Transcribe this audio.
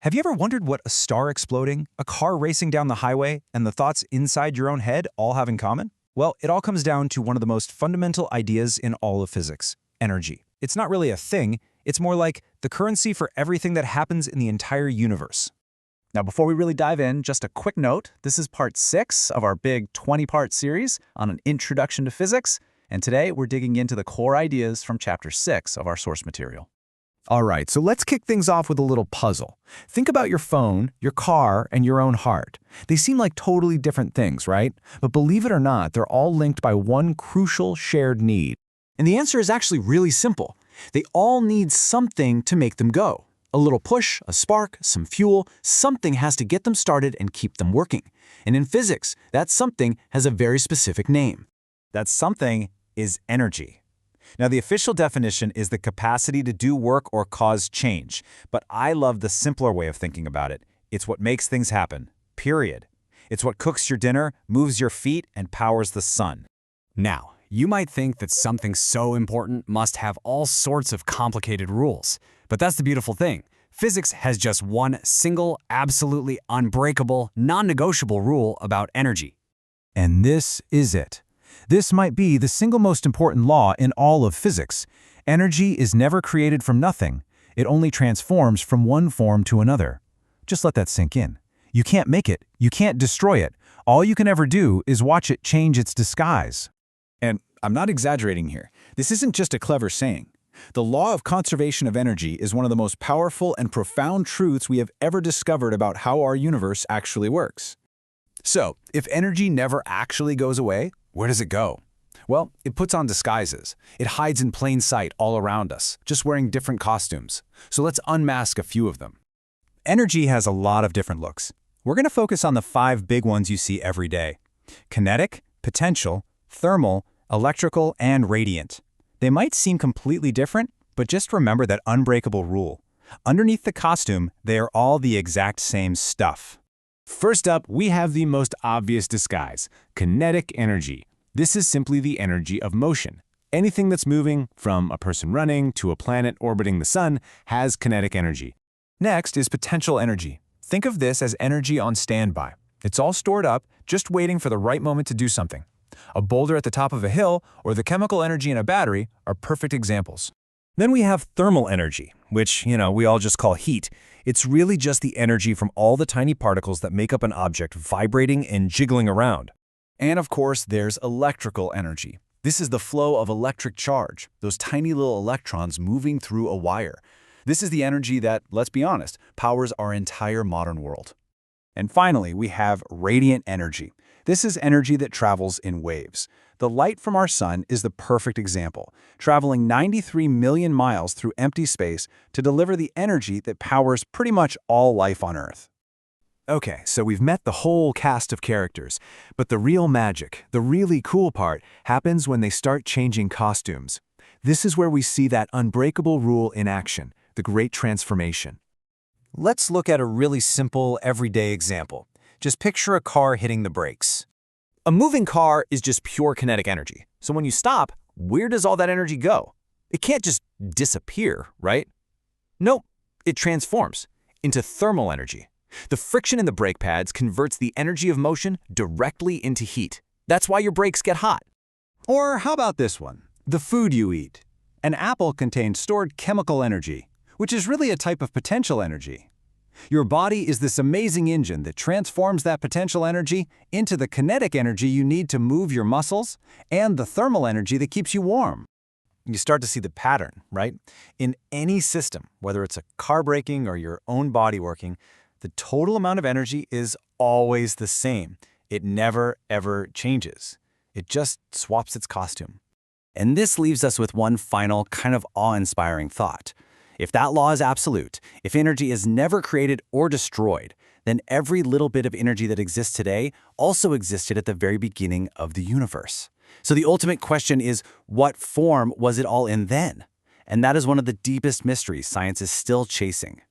Have you ever wondered what a star exploding, a car racing down the highway, and the thoughts inside your own head all have in common? Well, it all comes down to one of the most fundamental ideas in all of physics: energy. It's not really a thing, it's more like the currency for everything that happens in the entire universe. Now, before we really dive in, just a quick note. This is part 6 of our big 20-part series on an introduction to physics, and today we're digging into the core ideas from chapter 6 of our source material. All right, so let's kick things off with a little puzzle. Think about your phone, your car, and your own heart. They seem like totally different things, right? But believe it or not, they're all linked by one crucial shared need. And the answer is actually really simple. They all need something to make them go. A little push, a spark, some fuel, something has to get them started and keep them working. And in physics, that something has a very specific name. That something is energy. Now, the official definition is the capacity to do work or cause change, but I love the simpler way of thinking about it. It's what makes things happen, period. It's what cooks your dinner, moves your feet, and powers the sun. Now, you might think that something so important must have all sorts of complicated rules, but that's the beautiful thing. Physics has just one single, absolutely unbreakable, non-negotiable rule about energy. And this is it. This might be the single most important law in all of physics. Energy is never created from nothing. It only transforms from one form to another. Just let that sink in. You can't make it. You can't destroy it. All you can ever do is watch it change its disguise. And I'm not exaggerating here. This isn't just a clever saying. The law of conservation of energy is one of the most powerful and profound truths we have ever discovered about how our universe actually works. So, if energy never actually goes away, where does it go? Well, it puts on disguises. It hides in plain sight all around us, just wearing different costumes. So let's unmask a few of them. Energy has a lot of different looks. We're going to focus on the 5 big ones you see every day: kinetic, potential, thermal, electrical, and radiant. They might seem completely different, but just remember that unbreakable rule. Underneath the costume, they are all the exact same stuff. First up, we have the most obvious disguise: kinetic energy. This is simply the energy of motion. Anything that's moving, from a person running to a planet orbiting the sun, has kinetic energy. Next is potential energy. Think of this as energy on standby. It's all stored up, just waiting for the right moment to do something. A boulder at the top of a hill or the chemical energy in a battery are perfect examples. Then we have thermal energy, which, we all just call heat. It's really just the energy from all the tiny particles that make up an object vibrating and jiggling around. And of course, there's electrical energy. This is the flow of electric charge, those tiny little electrons moving through a wire. This is the energy that, let's be honest, powers our entire modern world. And finally, we have radiant energy. This is energy that travels in waves. The light from our sun is the perfect example, traveling 93 million miles through empty space to deliver the energy that powers pretty much all life on Earth. Okay, so we've met the whole cast of characters, but the real magic, the really cool part, happens when they start changing costumes. This is where we see that unbreakable rule in action, the Great Transformation. Let's look at a really simple, everyday example. Just picture a car hitting the brakes. A moving car is just pure kinetic energy. So when you stop, where does all that energy go? It can't just disappear, right? Nope, it transforms into thermal energy. The friction in the brake pads converts the energy of motion directly into heat. That's why your brakes get hot. Or how about this one? The food you eat. An apple contains stored chemical energy, which is really a type of potential energy. Your body is this amazing engine that transforms that potential energy into the kinetic energy you need to move your muscles and the thermal energy that keeps you warm. You start to see the pattern, right? In any system, whether it's a car braking or your own body working, the total amount of energy is always the same. It never, ever changes. It just swaps its costume. And this leaves us with one final kind of awe-inspiring thought. If that law is absolute, if energy is never created or destroyed, then every little bit of energy that exists today also existed at the very beginning of the universe. So the ultimate question is, what form was it all in then? And that is one of the deepest mysteries science is still chasing.